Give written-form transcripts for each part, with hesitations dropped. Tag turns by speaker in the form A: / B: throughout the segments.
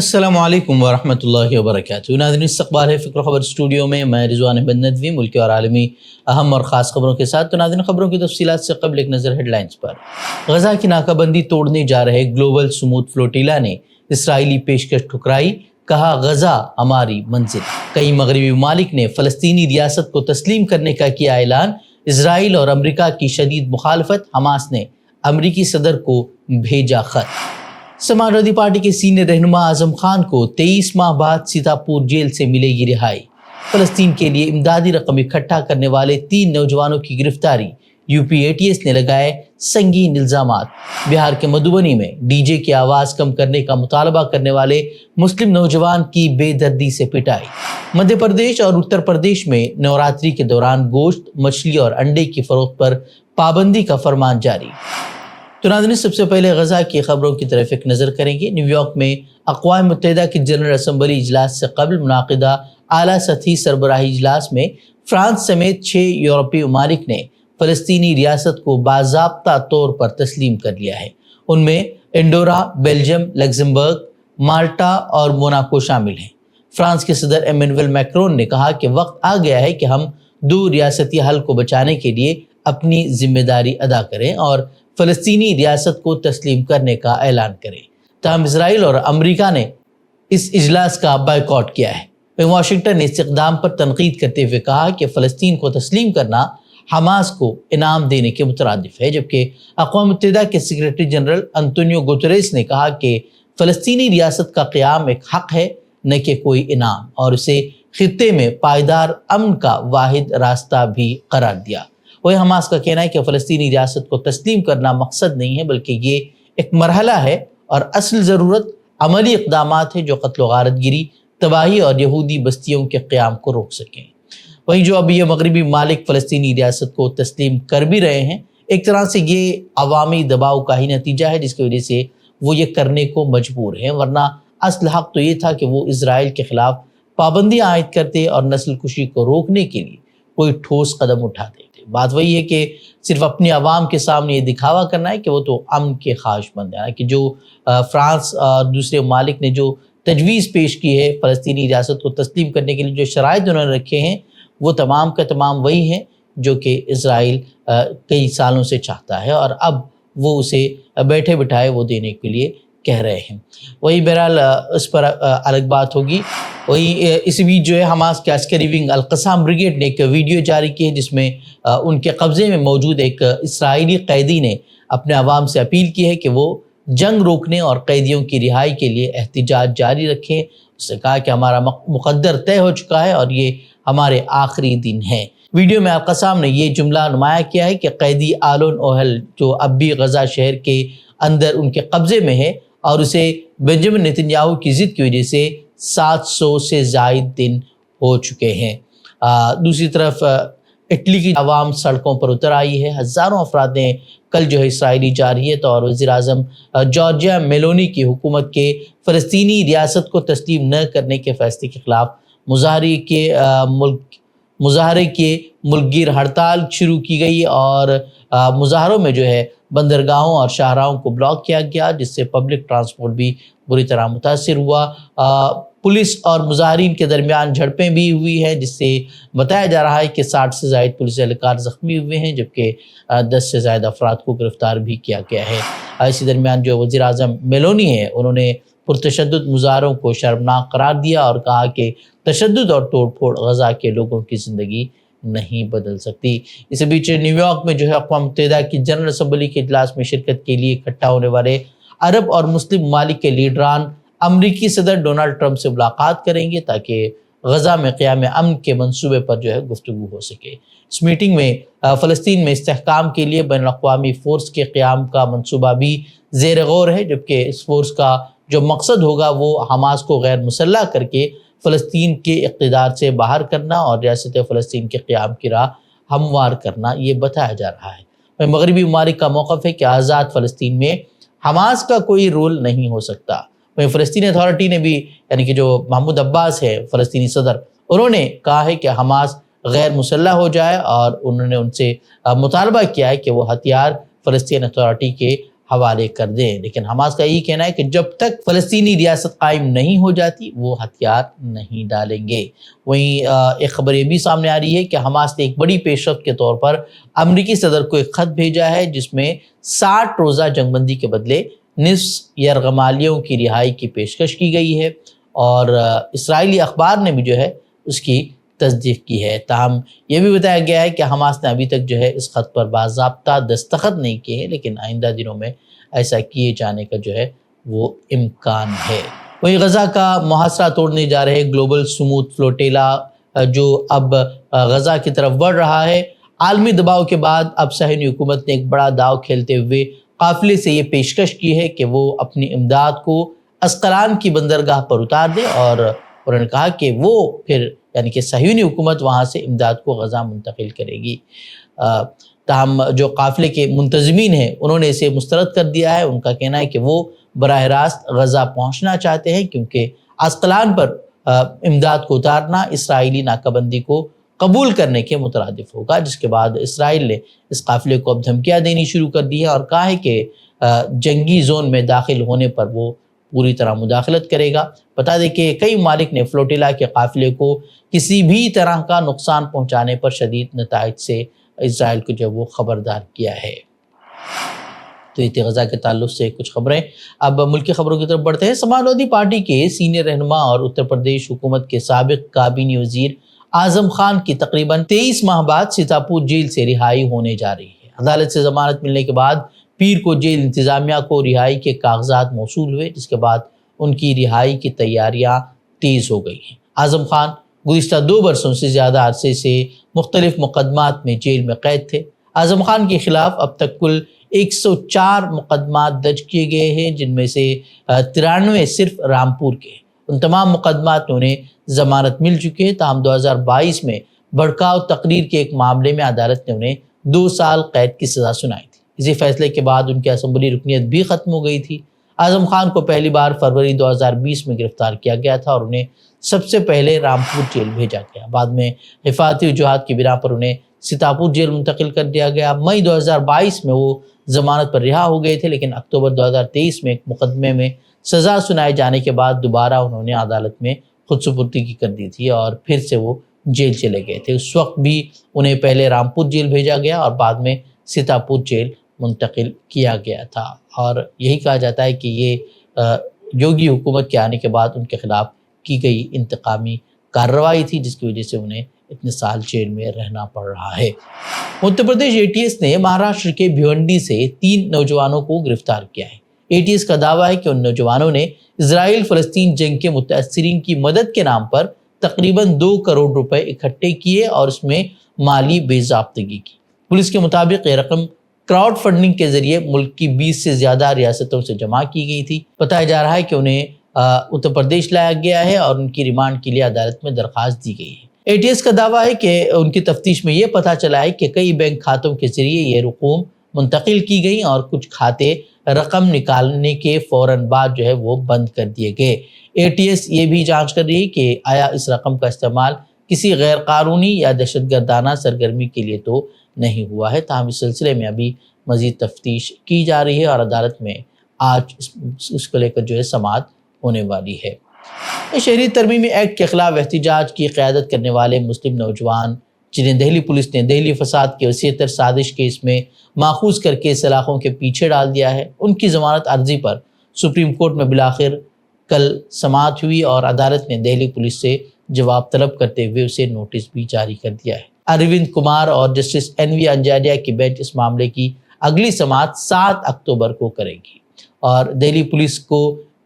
A: السلام علیکم ورحمۃ اللہ وبرکاتہ۔ ناظرین، استقبال ہے فکر خبر اسٹوڈیو میں، میں رضوان احمد ندوی ملکی اور عالمی اہم اور خاص خبروں کے ساتھ۔ تو ناظرین، خبروں کی تفصیلات سے قبل ایک نظر ہیڈ لائنز پر۔ غزہ کی ناکہ بندی توڑنے جا رہے گلوبل سموتھ فلوٹیلا نے اسرائیلی پیشکش ٹھکرائی، کہا غزہ ہماری منزل۔ کئی مغربی ممالک نے فلسطینی ریاست کو تسلیم کرنے کا کیا اعلان۔ اسرائیل اور امریکہ کی شدید مخالفت، حماس نے امریکی صدر کو بھیجا خط۔ سماجوادی پارٹی کے سینئر رہنما اعظم خان کو 23 ماہ بعد سیتاپور جیل سے ملے گی رہائی۔ فلسطین کے لیے امدادی رقم اکٹھا کرنے والے 3 نوجوانوں کی گرفتاری، U P A T S نے لگائے سنگین الزامات۔ بہار کے مدھوبنی میں ڈی جے کی آواز کم کرنے کا مطالبہ کرنے والے مسلم نوجوان کی بے دردی سے پٹائی۔ مدھیہ پردیش اور اتر پردیش میں نوراتری کے دوران گوشت، مچھلی اور انڈے کی فروخت پر پابندی کا فرمان جاری۔ تو ناظرین، سب سے پہلے غزہ کی خبروں کی طرف ایک نظر کریں گے۔ نیو یارک میں اقوام متحدہ کی جنرل اسمبلی اجلاس سے قبل منعقدہ اعلیٰ سطحی سربراہی اجلاس میں فرانس سمیت 6 یورپی ممالک نے فلسطینی ریاست کو باضابطہ طور پر تسلیم کر لیا ہے۔ ان میں انڈورا، بیلجیم، لگزمبرگ، مالٹا اور موناکو شامل ہیں۔ فرانس کے صدر ایمینوئل میکرون نے کہا کہ وقت آ گیا ہے کہ ہم 2 ریاستی حل کو بچانے کے لیے اپنی ذمہ داری ادا کریں اور فلسطینی ریاست کو تسلیم کرنے کا اعلان کریں۔ تاہم اسرائیل اور امریکہ نے اس اجلاس کا بائیکاٹ کیا ہے۔ واشنگٹن نے اس اقدام پر تنقید کرتے ہوئے کہا کہ فلسطین کو تسلیم کرنا حماس کو انعام دینے کے مترادف ہے، جبکہ اقوام متحدہ کے سیکریٹری جنرل انتونیو گوتریس نے کہا کہ فلسطینی ریاست کا قیام ایک حق ہے، نہ کہ کوئی انعام، اور اسے خطے میں پائیدار امن کا واحد راستہ بھی قرار دیا۔ وہی حماس کا کہنا ہے کہ فلسطینی ریاست کو تسلیم کرنا مقصد نہیں ہے، بلکہ یہ ایک مرحلہ ہے اور اصل ضرورت عملی اقدامات ہے جو قتل و غارت گری، تباہی اور یہودی بستیوں کے قیام کو روک سکیں۔ وہیں جو اب یہ مغربی ممالک فلسطینی ریاست کو تسلیم کر بھی رہے ہیں، ایک طرح سے یہ عوامی دباؤ کا ہی نتیجہ ہے، جس کی وجہ سے وہ یہ کرنے کو مجبور ہیں، ورنہ اصل حق تو یہ تھا کہ وہ اسرائیل کے خلاف پابندیاں عائد کرتے اور نسل کشی کو روکنے کے لیے کوئی ٹھوس قدم اٹھاتے۔ بات وہی ہے کہ صرف اپنی عوام کے سامنے یہ دکھاوا کرنا ہے کہ وہ تو امن کے خواہش مند ہیں، کہ جو فرانس اور دوسرے ممالک نے جو تجویز پیش کی ہے فلسطینی ریاست کو تسلیم کرنے کے لیے، جو شرائط انہوں نے رکھے ہیں، وہ تمام کا تمام وہی ہیں جو کہ اسرائیل کئی سالوں سے چاہتا ہے، اور اب وہ اسے بیٹھے بٹھائے وہ دینے کے لیے کہہ رہے ہیں۔ وہی بہرحال اس پر الگ بات ہوگی۔ وہی اس بیچ جو ہے حماس کے عسکری ونگ القسام بریگیڈ نے ایک ویڈیو جاری کی ہے، جس میں ان کے قبضے میں موجود ایک اسرائیلی قیدی نے اپنے عوام سے اپیل کی ہے کہ وہ جنگ روکنے اور قیدیوں کی رہائی کے لیے احتجاج جاری رکھیں۔ اس نے کہا کہ ہمارا مقدر طے ہو چکا ہے اور یہ ہمارے آخری دن ہیں۔ ویڈیو میں القسام نے یہ جملہ نمایاں کیا ہے کہ قیدی آلون اوہل جو اب بھی غزہ شہر کے اندر ان کے قبضے میں ہے اور اسے بنجامن نتنیاہو کی ضد کی وجہ سے 700 سے زائد دن ہو چکے ہیں۔ دوسری طرف اٹلی کی عوام سڑکوں پر اتر آئی ہے۔ ہزاروں افراد نے کل جو ہے اسرائیلی جارحیت اور وزیر اعظم جارجیا میلونی کی حکومت کے فلسطینی ریاست کو تسلیم نہ کرنے کے فیصلے کے خلاف مظاہرے کے ملک گیر ہڑتال شروع کی گئی، اور مظاہروں میں جو ہے بندرگاہوں اور شاہراہوں کو بلاک کیا گیا، جس سے پبلک ٹرانسپورٹ بھی بری طرح متاثر ہوا۔ پولیس اور مظاہرین کے درمیان جھڑپیں بھی ہوئی ہیں، جس سے بتایا جا رہا ہے کہ 60 سے زائد پولیس اہلکار زخمی ہوئے ہیں، جبکہ 10 سے زائد افراد کو گرفتار بھی کیا گیا ہے۔ اسی درمیان جو وزیر اعظم میلونی ہے، انہوں نے پرتشدد مظاہروں کو شرمناک قرار دیا اور کہا کہ تشدد اور توڑ پھوڑ غزہ کے لوگوں کی زندگی نہیں بدل سکتی۔ اس بیچ نیو یارک میں جو ہے اقوام متحدہ کی جنرل اسمبلی کے اجلاس میں شرکت کے لیے اکٹھا ہونے والے عرب اور مسلم ممالک کے لیڈران امریکی صدر ڈونلڈ ٹرمپ سے ملاقات کریں گے تاکہ غزہ میں قیام امن کے منصوبے پر جو ہے گفتگو ہو سکے۔ اس میٹنگ میں فلسطین میں استحکام کے لیے بین الاقوامی فورس کے قیام کا منصوبہ بھی زیر غور ہے، جبکہ اس فورس کا جو مقصد ہوگا وہ حماس کو غیر مسلح کر کے فلسطین کے اقتدار سے باہر کرنا اور ریاست فلسطین کے قیام کی راہ ہموار کرنا، یہ بتایا جا رہا ہے۔ مغربی ممالک کا موقف ہے کہ آزاد فلسطین میں حماس کا کوئی رول نہیں ہو سکتا۔ فلسطینی اتھارٹی نے بھی، یعنی کہ جو محمود عباس ہے فلسطینی صدر، انہوں نے کہا ہے کہ حماس غیر مسلح ہو جائے، اور انہوں نے ان سے مطالبہ کیا ہے کہ وہ ہتھیار فلسطین اتھارٹی کے حوالے کر دیں، لیکن حماس کا یہی کہنا ہے کہ جب تک فلسطینی ریاست قائم نہیں ہو جاتی وہ ہتھیار نہیں ڈالیں گے۔ وہیں ایک خبر یہ بھی سامنے آ رہی ہے کہ حماس نے ایک بڑی پیش رفت کے طور پر امریکی صدر کو ایک خط بھیجا ہے جس میں 60 روزہ جنگ بندی کے بدلے نصف یرغمالیوں کی رہائی کی پیشکش کی گئی ہے، اور اسرائیلی اخبار نے بھی جو ہے اس کی تصدیق کی ہے۔ تاہم یہ بھی بتایا گیا ہے کہ حماس نے ابھی تک جو ہے اس خط پر باضابطہ دستخط نہیں کیے ہیں، لیکن آئندہ دنوں میں ایسا کیے جانے کا جو ہے وہ امکان ہے۔ وہیں غزہ کا محاصرہ توڑنے جا رہے گلوبل سموتھ فلوٹیلا جو اب غزہ کی طرف بڑھ رہا ہے، عالمی دباؤ کے بعد اب صہیونی حکومت نے ایک بڑا داؤ کھیلتے ہوئے قافلے سے یہ پیشکش کی ہے کہ وہ اپنی امداد کو اسقلان کی بندرگاہ پر اتار دے، اور انہوں نے کہا کہ وہ پھر یعنی کہ صہیونی حکومت وہاں سے امداد کو غزہ منتقل کرے گی۔ تاہم جو قافلے کے منتظمین ہیں انہوں نے اسے مسترد کر دیا ہے۔ ان کا کہنا ہے کہ وہ براہ راست غزہ پہنچنا چاہتے ہیں کیونکہ اسقلان پر امداد کو اتارنا اسرائیلی ناکہ بندی کو قبول کرنے کے مترادف ہوگا، جس کے بعد اسرائیل نے اس قافلے کو اب دھمکیاں دینی شروع کر دی ہے اور کہا ہے کہ جنگی زون میں داخل ہونے پر وہ پوری طرح مداخلت کرے گا۔ بتا دیں کہ کئی ممالک نے فلوٹیلا کے قافلے کو کسی بھی طرح کا نقصان پہنچانے پر شدید نتائج سے اسرائیل کو جو وہ خبردار کیا ہے۔ تو یہ تھی غزہ کے تعلق سے کچھ خبریں۔ اب ملکی خبروں کی طرف بڑھتے ہیں۔ سماجوادی پارٹی کے سینئر رہنما اور اتر پردیش حکومت کے سابق کابینی وزیر اعظم خان کی تقریباً 23 ماہ بعد سیتاپور جیل سے رہائی ہونے جا رہی ہے۔ عدالت سے ضمانت ملنے کے بعد پیر کو جیل انتظامیہ کو رہائی کے کاغذات موصول ہوئے، جس کے بعد ان کی رہائی کی تیاریاں تیز ہو گئی ہیں۔ اعظم خان گزشتہ 2 برسوں سے زیادہ عرصے سے مختلف مقدمات میں جیل میں قید تھے۔ اعظم خان کے خلاف اب تک کل 104 مقدمات درج کیے گئے ہیں، جن میں سے 93 صرف رامپور کے۔ ان تمام مقدمات میں انہیں ضمانت مل چکی ہے، تاہم 2022 میں بھڑکاؤ تقریر کے ایک معاملے میں عدالت نے انہیں 2 سال قید کی سزا سنائی تھی۔ اسی فیصلے کے بعد ان کی اسمبلی رکنیت بھی ختم ہو گئی تھی۔ اعظم خان کو پہلی بار فروری 2020 میں گرفتار کیا گیا تھا اور انہیں سب سے پہلے رامپور جیل بھیجا گیا۔ بعد میں حفاظتی وجوہات کی بنا پر انہیں سیتاپور جیل منتقل کر دیا گیا۔ مئی 2022 میں وہ ضمانت پر رہا ہو گئے تھے، لیکن اکتوبر 2023 میں ایک مقدمے میں سزا سنائے جانے کے بعد دوبارہ انہوں نے عدالت میں خود سپردگی کر دی تھی اور پھر سے وہ جیل چلے گئے تھے۔ اس وقت بھی انہیں پہلے رامپور جیل بھیجا گیا اور بعد میں سیتاپور جیل منتقل کیا گیا تھا، اور یہی کہا جاتا ہے کہ یہ یوگی حکومت کے آنے کے بعد ان کے خلاف کی گئی انتقامی کارروائی تھی، جس کی وجہ سے انہیں اتنے سال جیل میں رہنا پڑ رہا ہے۔ اتر پردیش ATS نے مہاراشٹر کے بھیونڈی سے 3 نوجوانوں کو گرفتار کیا ہے۔ ATS کا دعویٰ ہے کہ ان نوجوانوں نے اسرائیل فلسطین جنگ کے متاثرین کی مدد کے نام پر تقریباً 2 کروڑ روپے اکٹھے کیے اور اس میں مالی بے ضابطگی کی۔ پولیس کے مطابق یہ رقم کراؤڈ فنڈنگ کے ذریعے ملک کی 20 سے زیادہ ریاستوں سے جمع کی گئی تھی۔ بتایا جا رہا ہے کہ انہیں اتر پردیش لایا گیا ہے اور ان کی ریمانڈ کے لیے عدالت میں درخواست دی گئی ہے۔ ATS کا دعویٰ ہے کہ ان کی تفتیش میں یہ پتہ چلا ہے کہ کئی بینک کھاتوں کے ذریعے یہ رقوم منتقل کی گئی اور کچھ کھاتے رقم نکالنے کے فوراً بعد جو ہے وہ بند کر دیے گئے۔ ATS یہ بھی جانچ کر رہی ہے کہ آیا اس رقم کا استعمال کسی غیر قانونی یا دہشت گردانہ سرگرمی کے لیے تو نہیں ہوا ہے۔ تاہم اس سلسلے میں ابھی مزید تفتیش کی جا رہی ہے اور عدالت میں آج اس کو لے کر جو ہے سماعت ہونے والی ہے۔ شہری ترمیمی ایکٹ کے خلاف احتجاج کی قیادت کرنے والے مسلم نوجوان جنہیں دہلی پولیس نے دہلی فساد کے وسیع تر سازش کیس میں ماخوذ کر کے سلاخوں کے پیچھے ڈال دیا ہے، ان کی ضمانت عرضی پر سپریم کورٹ میں بالآخر کل سماعت ہوئی اور عدالت نے دہلی پولیس سے جواب طلب کرتے ہوئے اسے نوٹس بھی جاری کر دیا ہے۔ اروند کمار اور جسٹس NV انجاڈیا کی بینچ اس معاملے کی اگلی سماعت 7 اکتوبر کو کرے گی اور دہلی پولیس کو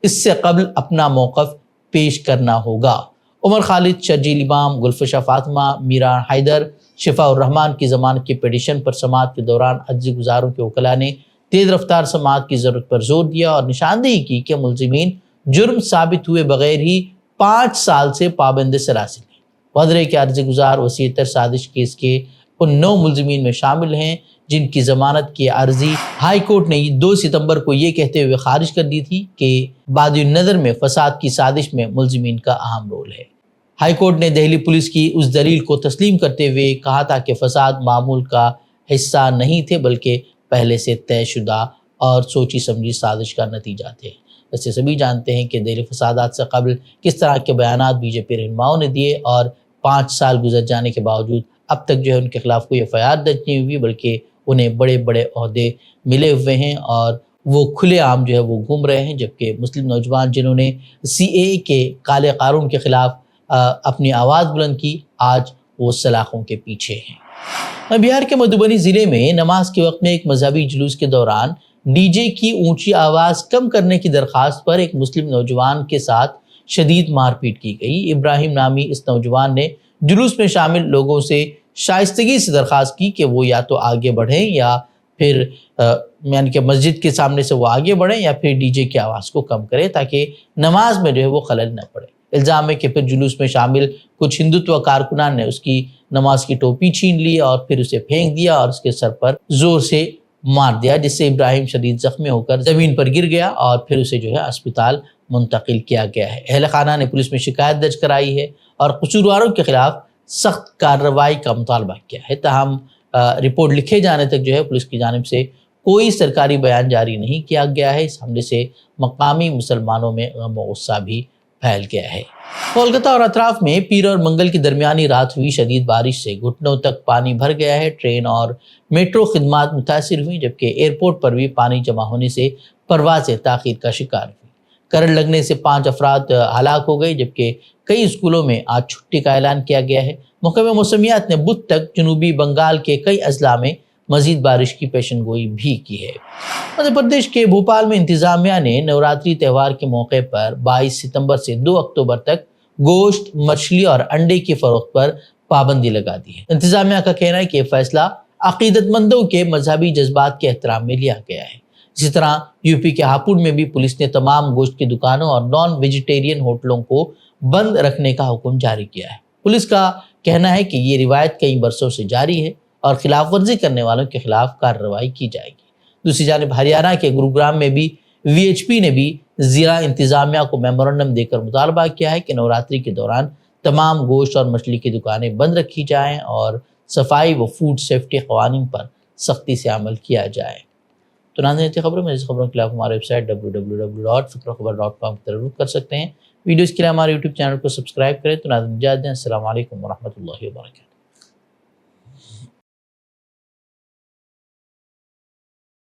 A: اس سے قبل اپنا موقف پیش کرنا ہوگا۔ عمر خالد، شرجیل امام، گلفشا فاطمہ، میرا حیدر، شفاء الرحمان کی ضمانت کی پیٹیشن پر سماعت کے دوران عرضی گزاروں کے وکلاء نے تیز رفتار سماعت کی ضرورت پر زور دیا اور نشاندہی کی کہ ملزمین جرم ثابت ہوئے بغیر ہی 5 سال سے پابند سلاسل ہیں۔ واضح ہے کہ عرضی گزار وسیع تر سازش کیس کے ان 9 ملزمین میں شامل ہیں جن کی ضمانت کی عرضی ہائی کورٹ نے 2 ستمبر کو یہ کہتے ہوئے خارج کر دی تھی کہ بادی النظر میں فساد کی سازش میں ملزمین کا اہم رول ہے۔ ہائی کورٹ نے دہلی پولیس کی اس دلیل کو تسلیم کرتے ہوئے کہا تھا کہ فساد معمول کا حصہ نہیں تھے بلکہ پہلے سے طے شدہ اور سوچی سمجھی سازش کا نتیجہ تھے۔ ویسے سبھی جانتے ہیں کہ دہلی فسادات سے قبل کس طرح کے بیانات بی جے پی رہنماؤں نے دیے، اور 5 سال گزر جانے کے باوجود اب تک جو ہے ان کے خلاف کوئی FIR درج نہیں ہوئی، بلکہ انہیں بڑے بڑے عہدے ملے ہوئے ہیں اور وہ کھلے عام جو ہے وہ گھوم رہے ہیں، جبکہ مسلم نوجوان جنہوں نے CAA کے کالے قانون کے خلاف اپنی آواز بلند کی، آج وہ سلاخوں کے پیچھے ہیں۔ بہار کے مدھوبنی ضلع میں نماز کے وقت میں ایک مذہبی جلوس کے دوران DJ کی اونچی آواز کم کرنے کی درخواست پر ایک مسلم نوجوان کے ساتھ شدید مار پیٹ کی گئی۔ ابراہیم نامی اس نوجوان نے جلوس میں شامل لوگوں سے شائستگی سے درخواست کی کہ وہ یا تو آگے بڑھیں یا پھر یعنی کہ مسجد کے سامنے سے وہ آگے بڑھیں یا پھر DJ کی آواز کو کم کریں تاکہ نماز میں جو ہے وہ خلل نہ پڑے۔ الزام ہے کہ پھر جلوس میں شامل کچھ ہندوتو کارکنان نے اس کی نماز کی ٹوپی چھین لی اور پھر اسے پھینک دیا اور اس کے سر پر زور سے مار دیا، جس سے ابراہیم شدید زخمی ہو کر زمین پر گر گیا اور پھر اسے جو ہے اسپتال منتقل کیا گیا ہے۔ اہل خانہ نے پولیس میں شکایت درج کرائی ہے اور قصورواروں کے خلاف سخت کارروائی کا مطالبہ کیا ہے، تاہم رپورٹ لکھے جانے تک جو ہے پولیس کی جانب سے کوئی سرکاری بیان جاری نہیں کیا گیا ہے۔ اس حملے سے مقامی مسلمانوں میں غم و غصہ بھی پھیل گیا ہے۔ کولکتہ اور اطراف میں پیر اور منگل کی درمیانی رات ہوئی شدید بارش سے گھٹنوں تک پانی بھر گیا ہے۔ ٹرین اور میٹرو خدمات متاثر ہوئی، جبکہ ایئرپورٹ پر بھی پانی جمع ہونے سے پروازیں تاخیر کا شکار ہوئی۔ کرنٹ لگنے سے 5 افراد ہلاک ہو گئے، جبکہ کئی اسکولوں میں آج چھٹی کا اعلان کیا گیا ہے۔ محکمہ موسمیات نے بدھ تک جنوبی بنگال کے کئی اضلاع میں مزید بارش کی پیشن گوئی بھی کی ہے۔ مدھیہ پردیش کے بھوپال میں انتظامیہ نے نوراتری تہوار کے موقع پر 22 ستمبر سے 2 اکتوبر تک گوشت، مچھلی اور انڈے کی فروخت پر پابندی لگا دی ہے۔ انتظامیہ کا کہنا ہے کہ یہ فیصلہ عقیدت مندوں کے مذہبی جذبات کے احترام میں لیا گیا ہے۔ اسی طرح UP کے ہاپوڑ میں بھی پولیس نے تمام گوشت کی دکانوں اور نان ویجیٹیرین ہوٹلوں کو بند رکھنے کا حکم جاری کیا ہے۔ پولیس کا کہنا ہے کہ یہ روایت کئی برسوں سے جاری ہے اور خلاف ورزی کرنے والوں کے خلاف کارروائی کی جائے گی۔ دوسری جانب ہریانہ کے گروگرام میں بھی VHP نے بھی ضلع انتظامیہ کو میمورنڈم دے کر مطالبہ کیا ہے کہ نوراتری کے دوران تمام گوشت اور مچھلی کی دکانیں بند رکھی جائیں اور صفائی و فوڈ سیفٹی قوانین پر سختی سے عمل کیا جائے۔ تو ناظرین خبروں میں اس خبروں کے خلاف ہمارے ویب سائٹ www.fikrokhabar.com پر رجوع کر سکتے ہیں۔ ویڈیوز کے لیے ہمارے YouTube چینل کو سبسکرائب کریں۔ تو ناظرین اجازت دیں، السلام علیکم ورحمۃ اللہ وبرکاتہ۔